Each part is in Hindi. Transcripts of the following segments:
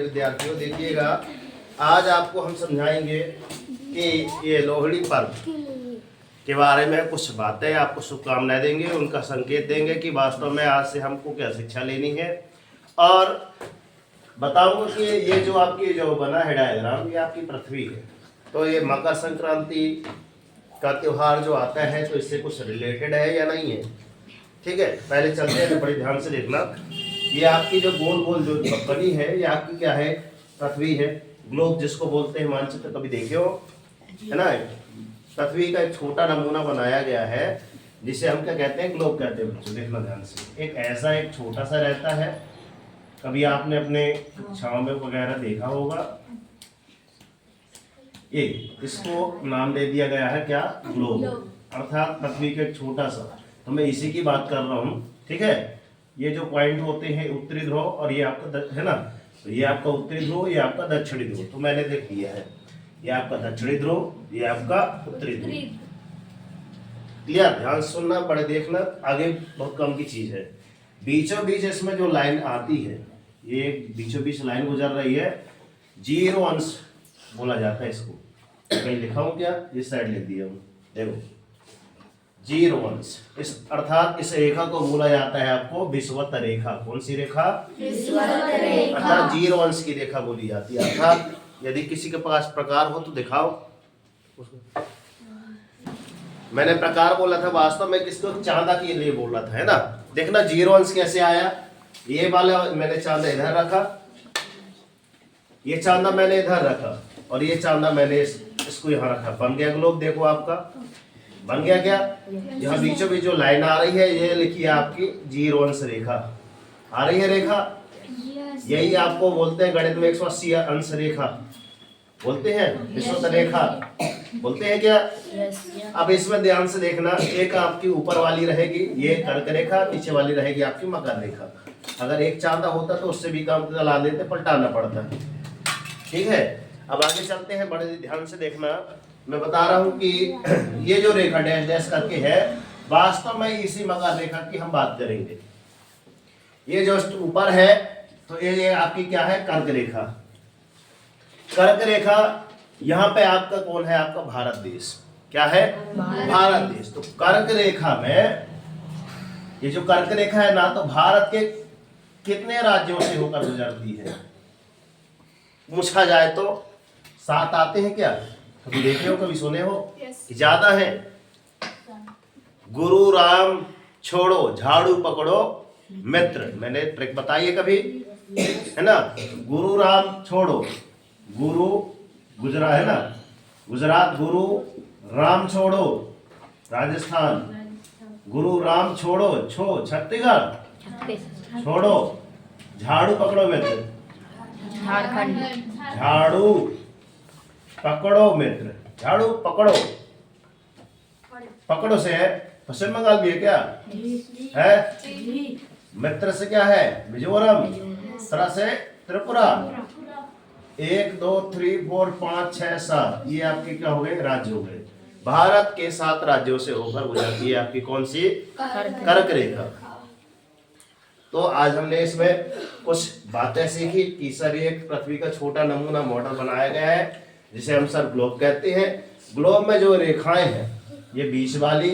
विद्यार्थियों देखिएगा, आज आपको हम समझाएंगे कि ये लोहड़ी पर्व के बारे में कुछ बातें, आपको शुभकामनाएं देंगे, उनका संकेत देंगे कि वास्तव में आज से हमको क्या शिक्षा लेनी है। और बताऊंगा कि ये जो आपकी जो बना है डायग्राम, ये आपकी पृथ्वी है। तो ये मकर संक्रांति का त्यौहार जो आता है तो इससे कुछ रिलेटेड है या नहीं है, ठीक है। पहले चलते हैं तो बड़े ध्यान से देखना। ये आपकी जो गोल गोल जो बनी है, ये आपकी क्या है, पृथ्वी है। ग्लोब जिसको बोलते हैं, मानचित्र कभी देखे हो, है ना। पृथ्वी का एक छोटा नमूना बनाया गया है जिसे हम क्या कहते हैं, ग्लोब कहते हैं। बच्चों देखना ध्यान से, एक ऐसा एक छोटा सा रहता है, कभी आपने अपने छांव में वगैरह देखा होगा। ये इसको नाम दे दिया गया है क्या, ग्लोब, अर्थात पृथ्वी का एक छोटा सा। तो मैं इसी की बात कर रहा हूँ, ठीक है। ये जो पॉइंट होते हैं उत्तरी ध्रुव और ये आपका है ना, तो ये आपका उत्तरी ध्रुव, ये आपका दक्षिणी ध्रुव। तो मैंने देख लिया है, ये आपका दक्षिणी ध्रुव, ये आपका उत्तरी ध्रुव। क्लियर, ध्यान सुनना, पढ़े देखना, आगे बहुत कम की चीज है। बीचों बीच इसमें जो लाइन आती है, ये बीचों बीच लाइन गुजर रही है, 0 अंश बोला जाता है इसको। कहीं लिखा हूं क्या, इस साइड लिख दिया हूं, देखो 0 अंश। इस अर्थात इस रेखा को बोला जाता है आपको विषुवत रेखा। कौन सी रेखा, विषुवत रेखा, अर्थात 0 अंश की रेखा बोली जाती है। अर्थात यदि किसी के पास प्रकार हो तो दिखाओ उसको। मैंने प्रकार बोला था, वास्तव में किसको, चांदा के लिए बोल रहा था, है ना। देखना 0 अंश कैसे आया। ये वाला मैंने चांदा इधर रखा, ये चांदा मैंने इधर रखा, और ये चांदा मैंने इसको यहाँ रखा, बन गया ग्लोब। देखो आपका बन गया क्या। यहाँ बीचों बीच जो लाइन आ रही है, ये लिखी है आपकी 0 अंश रेखा आ रही है, रेखा। यही आपको बोलते हैं गणित में 180 अंश रेखा बोलते हैं, विषुवत रेखा बोलते हैं क्या। अब इसमें ध्यान से देखना, एक आपकी ऊपर वाली रहेगी ये कर्क रेखा, नीचे वाली रहेगी आपकी मकर रेखा। अगर एक चांदा होता तो उससे भी काम चला देते, पलटाना पड़ता, ठीक है। अब आगे चलते हैं, बड़े ध्यान से देखना। मैं बता रहा हूं कि ये जो रेखा डैश डैश करके है, वास्तव में इसी मकर रेखा की हम बात करेंगे। ये जो ऊपर है तो ये आपकी क्या है, कर्क रेखा। कर्क रेखा, यहाँ पे आपका कौन है, आपका भारत देश। क्या है, भारत देश। तो कर्क रेखा में ये जो कर्क रेखा है ना, तो भारत के कितने राज्यों से होकर गुजरती है, पूछा जाए तो 7 आते हैं क्या, कभी देखे हो, कभी सुने हो, ज्यादा है। गुरु राम छोड़ो, झाड़ू पकड़ो मित्र, मैंने ट्रिक बताई है कभी, है ना। गुरु राम छोड़ो, गुरु गुजरात है ना, गुजरात। गुरु राम छोड़ो राजस्थान, गुरु राम छोड़ो छत्तीसगढ़, छोड़ो झाड़ू पकड़ो मित्र, झारखंड। झाड़ू पकड़ो मित्र, झाड़ू पकड़ो, पकड़ो से है पश्चिम बंगाल भी है क्या, है। मित्र से क्या है, मिजोरम। तरह से त्रिपुरा। 1 2 3 4 5 6 7, ये आपके क्या हो गए, राज्य हो गए। भारत के 7 राज्यों से होकर गुजरती है आपकी कौन सी, कर्क रेखा। तो आज हमने इसमें कुछ बातें सीखी कि सर एक पृथ्वी का छोटा नमूना मॉडल बनाया गया है जिसे हम सर ग्लोब कहते हैं। ग्लोब में जो रेखाएं हैं, ये बीच वाली,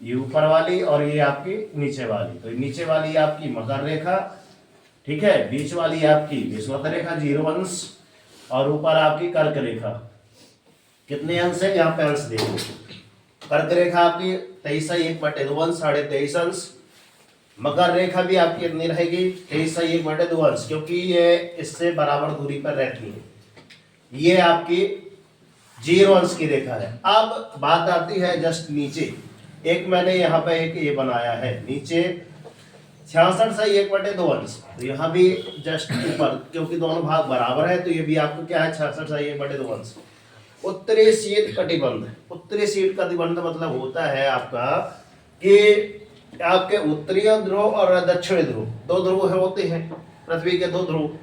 ये ऊपर वाली, और ये आपकी नीचे वाली। तो नीचे वाली आपकी मकर रेखा, ठीक है, बीच वाली आपकी विषुवत रेखा 0 अंश, और ऊपर आपकी कर्क रेखा। कितने अंश है, यहाँ पे अंश देखो। कर्क रेखा आपकी 23.1/2 अंश, 23.5 अंश। मकर रेखा भी आपकी कितनी रहेगी, 23.1/2 अंश, क्योंकि ये इससे बराबर दूरी पर रहती है। ये आपकी 0 अंश की रेखा है। अब बात आती है जस्ट नीचे, एक मैंने यहाँ पे एक ये बनाया है नीचे 66.1/2 अंश। तो यहाँ भी जस्ट ऊपर, क्योंकि दोनों भाग बराबर है, तो ये भी आपको क्या है, 66.1/2 अंश। उत्तरी शीत कटिबंध। उत्तरी शीत कटिबंध मतलब होता है आपका कि आपके उत्तरी ध्रुव और दक्षिणी ध्रुव, 2 ध्रुव होते हैं पृथ्वी के, 2 ध्रुव।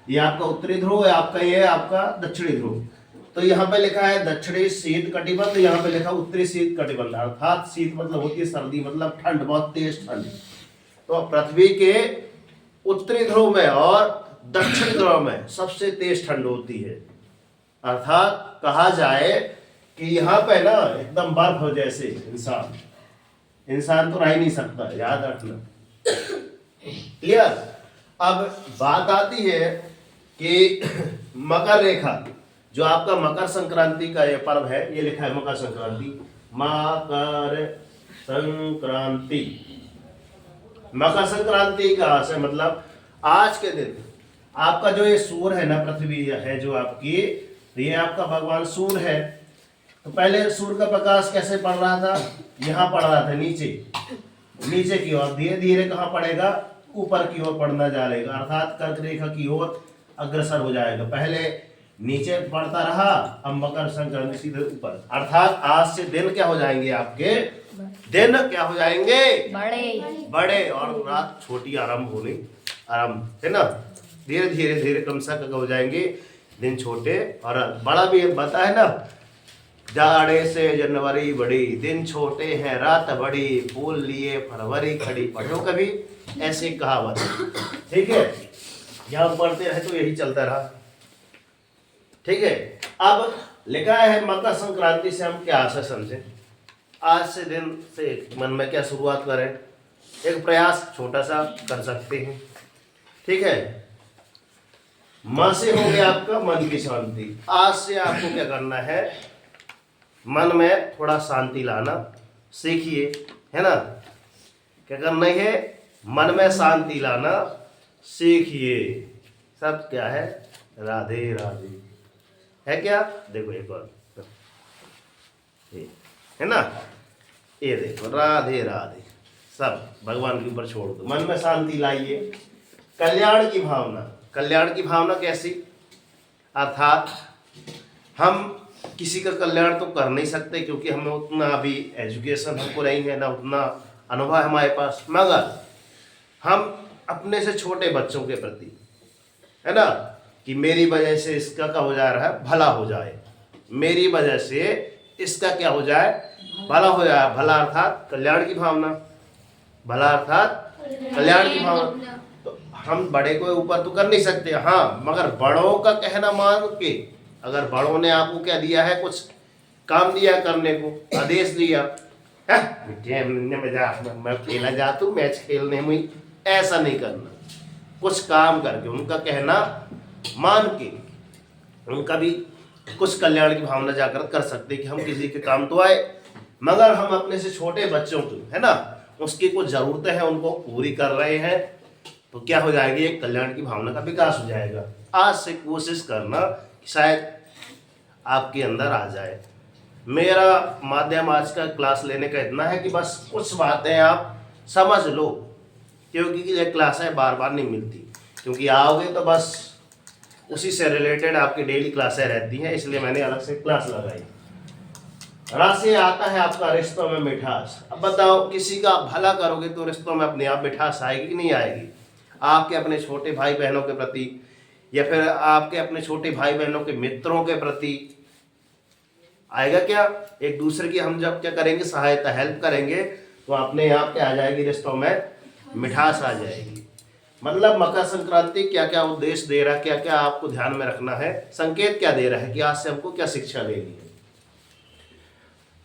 ये आपका उत्तरी ध्रुव है, आपका ये आपका दक्षिणी ध्रुव। तो यहाँ पे लिखा है दक्षिणी शीत कटिबंध, यहाँ पे लिखा उत्तरी शीत कटिबंध। अर्थात शीत मतलब होती है सर्दी, मतलब ठंड, बहुत तेज ठंड। तो पृथ्वी के उत्तरी ध्रुव में और दक्षिण ध्रुव में सबसे तेज ठंड होती है। अर्थात कहा जाए कि यहाँ पे ना एकदम बर्फ हो जैसे इंसान तो रह ही नहीं सकता, याद रखना। क्लियर। अब बात आती है कि मकर रेखा, जो आपका मकर संक्रांति का ये पर्व है, ये लिखा है मकर संक्रांति, मकर संक्रांति। मकर संक्रांति का से मतलब आज के दिन आपका जो ये सूर्य है ना, पृथ्वी है जो आपकी, तो ये आपका भगवान सूर्य है। तो पहले सूर्य का प्रकाश कैसे पड़ रहा था, यहाँ पड़ रहा था नीचे की ओर, धीरे धीरे कहाँ पड़ेगा, ऊपर की ओर पड़ना जाएगा, अर्थात कर्क रेखा की ओर अग्रसर हो जाएगा। पहले नीचे पड़ता रहा, अब मकर संक्रांति सीधे ऊपर, अर्थात आज से दिन क्या हो जाएंगे आपके, दिन क्या हो जाएंगे, बड़े और रात छोटी आरंभ है ना। धीरे धीरे धीरे कम से कम हो जाएंगे दिन छोटे और बड़ा भी बता है ना, जाड़े से जनवरी बड़ी, दिन छोटे हैं रात बड़ी, फूल लिए फरवरी खड़ी। पढ़ो कभी ऐसी कहावत, ठीक है, यहाँ पढ़ते रहे तो यही चलता रहा, ठीक है। अब लिखा है मकर संक्रांति से हम क्या आशा समझे, आज से दिन से मन में क्या शुरुआत करें, एक प्रयास छोटा सा कर सकते हैं, ठीक है। मां से हो गया आपका मन की शांति। आज से आपको क्या करना है, मन में थोड़ा शांति लाना सीखिए, है ना। क्या करना है, मन में शांति लाना सीखिए। सब क्या है, राधे राधे है क्या, देखो एक और है ना, ये देखो राधे राधे, सब भगवान के ऊपर छोड़ दो, मन में शांति लाइए। कल्याण की भावना, कल्याण की भावना कैसी, अर्थात हम किसी का कल्याण तो कर नहीं सकते क्योंकि हमें उतना अभी एजुकेशन हमको नहीं है ना, उतना अनुभव है हमारे पास, मगर हम अपने से छोटे बच्चों के प्रति, है ना, कि मेरी वजह से इसका क्या हो जा रहा है, भला हो जाए, मेरी वजह से इसका क्या हो जाए, भला हो जाए। भला अर्थात कल्याण की भावना, भला अर्थात कल्याण की भावना। तो हम बड़े को ऊपर तो कर नहीं सकते, हाँ, मगर बड़ों का कहना मान के, अगर बड़ों ने आपको क्या दिया है, कुछ काम दिया करने को, आदेश दिया, मैं खेला जाता हूँ, मैच खेलने में, ऐसा नहीं करना। कुछ काम करके उनका कहना मान के उनका भी कुछ कल्याण की भावना जाकर कर सकते कि हम किसी के काम तो आए, मगर हम अपने से छोटे बच्चों को, है ना, उसकी कुछ जरूरतें हैं उनको पूरी कर रहे हैं, तो क्या हो जाएगी, एक कल्याण की भावना का विकास हो जाएगा। आज से कोशिश करना कि शायद आपके अंदर आ जाए। मेरा माध्यम आज का क्लास लेने का इतना है कि बस कुछ बातें आप समझ लो, क्योंकि ये क्लासें बार बार नहीं मिलती, क्योंकि आओगे तो बस उसी से रिलेटेड आपकी डेली क्लासें रहती हैं, इसलिए मैंने अलग से क्लास लगाई। राशि आता है आपका रिश्तों में मिठास। अब बताओ, किसी का भला करोगे तो रिश्तों में अपने आप मिठास आएगी कि नहीं आएगी, आपके अपने छोटे भाई बहनों के प्रति, या फिर आपके अपने छोटे भाई बहनों के मित्रों के प्रति आएगा क्या। एक दूसरे की हम जब क्या करेंगे, सहायता, हेल्प करेंगे, तो अपने आप क्या आ जाएगी, रिश्तों में मिठास आ जाएगी। मतलब मकर संक्रांति क्या क्या उद्देश्य दे रहा है, क्या क्या आपको ध्यान में रखना है, संकेत क्या दे रहा है कि आज से हमको क्या शिक्षा लेनी है।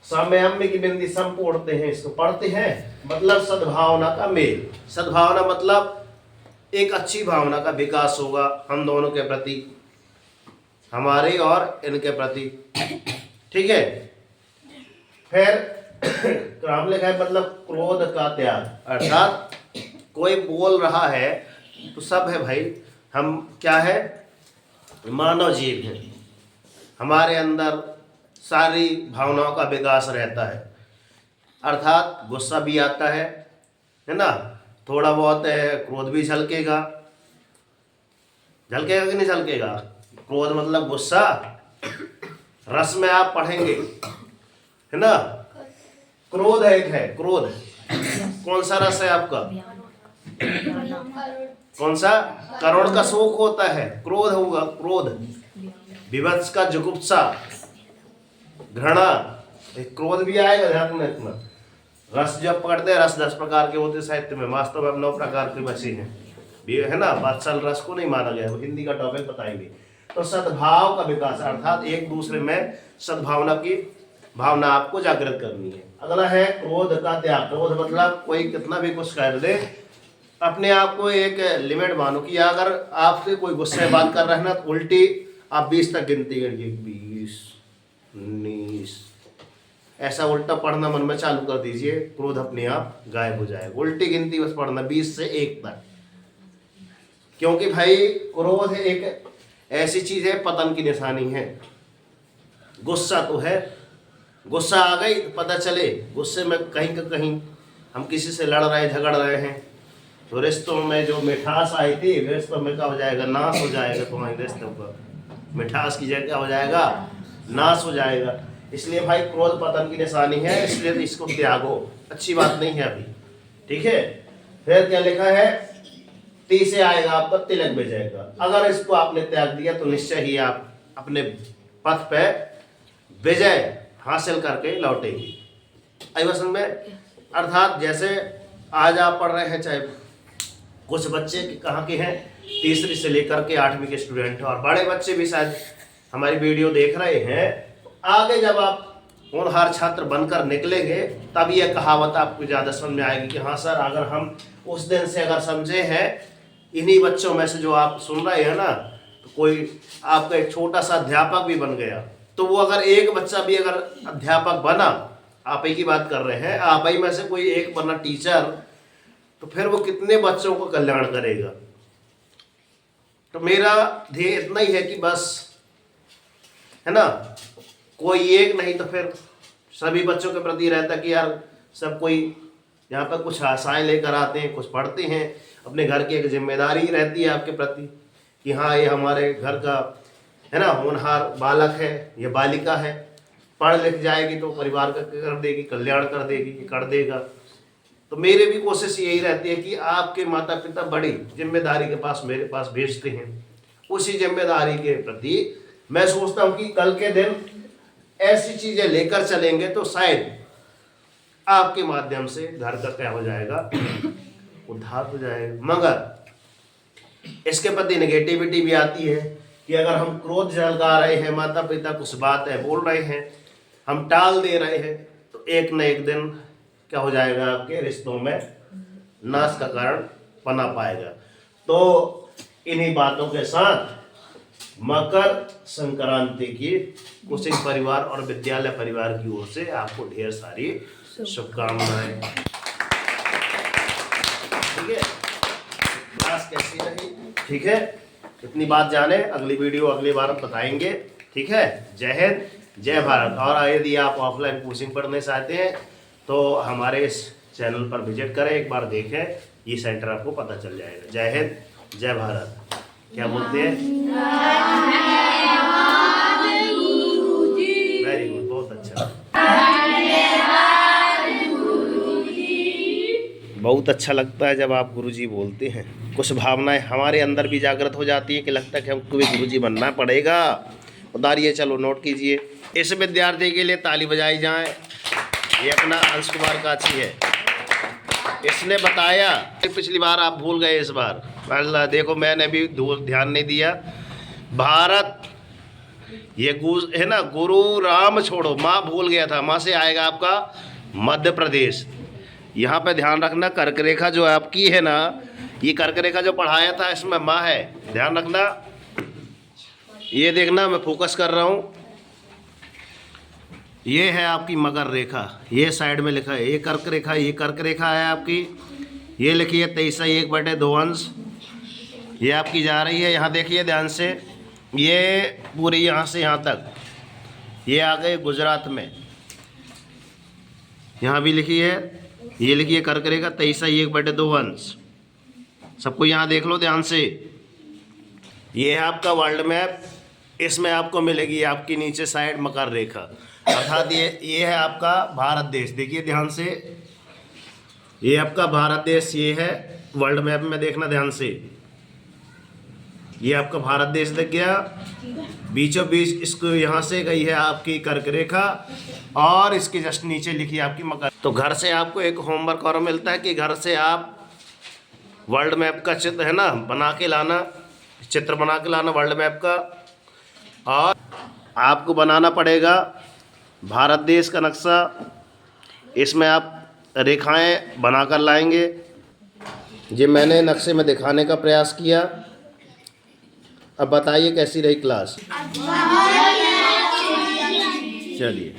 साम्याम्य की बिंदी सम पढ़ते हैं, इसको पढ़ते हैं, मतलब सद्भावना का मेल। सद्भावना मतलब एक अच्छी भावना का विकास होगा हम दोनों के प्रति, हमारे और इनके प्रति, ठीक है। फिर क्राम लिखा है, मतलब क्रोध का त्याग, अर्थात कोई बोल रहा है तो सब है भाई, हम क्या है, मानव जीव हैं, हमारे अंदर सारी भावनाओं का विकास रहता है, अर्थात गुस्सा भी आता है ना, थोड़ा बहुत क्रोध भी झलकेगा, झलकेगा कि नहीं झलकेगा, क्रोध मतलब गुस्सा। रस में आप पढ़ेंगे, है ना, क्रोध एक है, क्रोध कौन सा रस है आपका, कौन सा, करुण का शोक होता है, क्रोध होगा, क्रोध, विभत्स का जुगुप्सा, घृणा, क्रोध भी आएगा, ध्यान में रखना। रस जब पढ़ते हैं, रस 10 प्रकार के होते साहित्य में, वास्तव में 9 प्रकार के बचे हैं। है ना, वात्सल रस को नहीं माना गया, वो हिंदी का टॉपिक बताएंगे। तो सद्भाव का विकास अर्थात एक दूसरे में सद्भावना की भावना आपको जागृत करनी है। अगला है क्रोध का त्याग। क्रोध मतलब कोई कितना भी कुछ कर दे, अपने आप को एक लिमिट मानो कि अगर आपसे कोई गुस्से में बात कर रहा है ना, तो उल्टी आप 20 तक गिनती करिए, 20, 19, ऐसा उल्टा पढ़ना मन में चालू कर दीजिए, क्रोध अपने आप गायब हो जाएगा। उल्टी गिनती बस पढ़ना 20 से 1 तक, क्योंकि भाई क्रोध एक ऐसी चीज है, पतन की निशानी है। गुस्सा तो है, गुस्सा आ गई तो पता चले गुस्से में कहीं का कहीं हम किसी से लड़ रहे झगड़ रहे हैं, तो रिश्तों में जो मिठास आई थी रिश्तों में क्या हो जाएगा, नाश हो जाएगा। तुम्हारे रिश्तों का मिठास की जगह क्या हो जाएगा, नाश हो जाएगा। इसलिए भाई क्रोध पतन की निशानी है, इसलिए इसको त्यागो, अच्छी बात नहीं है अभी, ठीक है। फिर क्या लिखा है, ती से आएगा आपका तिलक विजय। अगर इसको आपने त्याग दिया तो निश्चय ही आप अपने पथ पे विजय हासिल करके लौटेंगे। आई बात समझ में? अर्थात जैसे आज आप पढ़ रहे हैं, चाहे कुछ बच्चे कहाँ के हैं, तीसरी से लेकर के 8वीं के स्टूडेंट हैं, और बड़े बच्चे भी शायद हमारी वीडियो देख रहे हैं। तो आगे जब आप होनहार छात्र बनकर निकलेंगे तब यह कहावत आपको ज़्यादा समझ में आएगी कि हाँ सर, अगर हम उस दिन से अगर समझे हैं, इन्हीं बच्चों में से जो आप सुन रहे हैं ना, तो कोई आपका एक छोटा सा अध्यापक भी बन गया, तो वो अगर एक बच्चा भी अगर अध्यापक बना, आप ही की बात कर रहे हैं, आप ही में से कोई एक बना टीचर, तो फिर वो कितने बच्चों को कल्याण करेगा। तो मेरा ध्येय इतना ही है कि बस, है ना, कोई एक नहीं तो फिर सभी बच्चों के प्रति रहता कि यार सब कोई यहाँ पर कुछ आशाएं लेकर आते हैं, कुछ पढ़ते हैं, अपने घर की एक जिम्मेदारी रहती है आपके प्रति कि हाँ ये हमारे घर का, है ना, होनहार बालक है, ये बालिका है, पढ़ लिख जाएगी तो परिवार का कर देगी, कल्याण कर देगी, कर देगा। तो मेरे भी कोशिश यही रहती है कि आपके माता पिता बड़ी जिम्मेदारी के पास मेरे पास भेजते हैं, उसी जिम्मेदारी के प्रति मैं सोचता हूँ कि कल के दिन ऐसी चीजें लेकर चलेंगे तो शायद आपके माध्यम से घर का क्या हो जाएगा, उद्धार हो जाएगा। मगर इसके प्रति नेगेटिविटी भी आती है कि अगर हम क्रोध जगा रहे हैं, माता पिता कुछ बात है बोल रहे हैं, हम टाल दे रहे हैं, तो एक न एक दिन क्या हो जाएगा, आपके रिश्तों में नाश का कारण बना पाएगा। तो इन्हीं बातों के साथ मकर संक्रांति की कुशिक परिवार और विद्यालय परिवार की ओर से आपको ढेर सारी शुभकामनाएं। ठीक है, क्लास कैसी रही, ठीक है, इतनी बात जाने, अगली वीडियो अगली बार बताएंगे। ठीक है, जय हिंद जय भारत। और यदि आप ऑफलाइन कोचिंग पढ़ने चाहते हैं तो हमारे इस चैनल पर विजिट करें, एक बार देखें, ये सेंटर आपको पता चल जाएगा। जय हिंद जय भारत। क्या बोलते हैं? वेरी गुड, बहुत अच्छा, बहुत अच्छा लगता है जब आप गुरुजी बोलते हैं। कुछ भावनाएं हमारे अंदर भी जागृत हो जाती है कि लगता है कि हमको भी गुरुजी बनना पड़ेगा। उतारिए, चलो नोट कीजिए। इस विद्यार्थी के लिए ताली बजाई जाए। ये अपना अंश कुमार काची है, इसने बताया, पिछली बार आप भूल गए, इस बार अल्लाह देखो मैंने भी ध्यान नहीं दिया। भारत ये है ना, गुरु राम छोड़ो, माँ भूल गया था, माँ से आएगा आपका मध्य प्रदेश। यहाँ पे ध्यान रखना, कर्क रेखा जो आपकी है ना, ये कर्क रेखा जो पढ़ाया था इसमें माँ है, ध्यान रखना। ये देखना मैं फोकस कर रहा हूँ, ये है आपकी मकर रेखा, ये साइड में लिखा है, ये कर्क रेखा, ये कर्क रेखा है आपकी, ये लिखी है 23/1/2 अंश, ये आपकी जा रही है। यहाँ देखिए ध्यान से, ये पूरी यहाँ से यहाँ तक ये आ गए गुजरात में, यहाँ भी लिखी है, ये लिखिए कर्क रेखा 23/1/2 अंश। सबको यहाँ देख लो ध्यान से। ये है आपका वर्ल्ड मैप, इसमें आपको मिलेगी आपकी नीचे साइड मकर रेखा, अर्थात ये है आपका भारत देश। देखिए ध्यान से, ये आपका भारत देश, ये है वर्ल्ड मैप में, देखना ध्यान से, ये आपका भारत देश दिख गया, बीचों बीच इसको यहाँ से गई है आपकी कर्क रेखा, और इसके जस्ट नीचे लिखी है आपकी मकर। तो घर से आपको एक होमवर्क और मिलता है कि घर से आप वर्ल्ड मैप का चित्र है ना, बना के लाना, चित्र बना के लाना वर्ल्ड मैप का। और आपको बनाना पड़ेगा भारत देश का नक्शा, इसमें आप रेखाएं बनाकर लाएंगे। ये मैंने नक्शे में दिखाने का प्रयास किया। अब बताइए कैसी रही क्लास। चलिए।